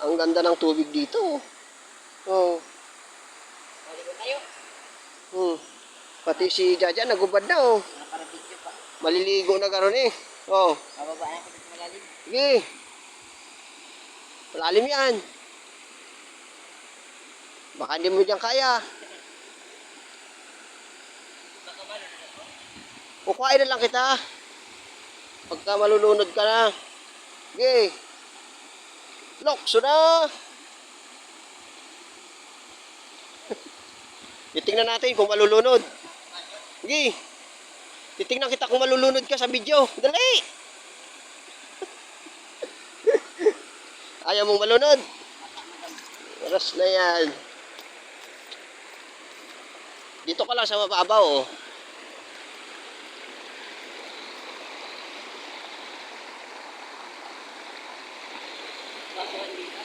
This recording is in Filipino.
Ang ganda ng tubig dito. Oh. Maligo tayo. Hmm. Pati si Jaja nagubad na oh. Nakarating pa. Maliligo na karon eh. Oh. Bababa na kita sa malalim. Sige. Malalim yan. Baka hindi mo dyan kaya. Baka malunod ako. Kukuhain na lang kita. Pagka malulunod ka na. Sige. Lokso na. Titingnan natin kung malulunod. Sige. Titingnan kita kung malulunod ka sa video. Dali. Ayaw mong malunod. Oras na yan. Dito ka lang sa mababaw oh. Baka dito.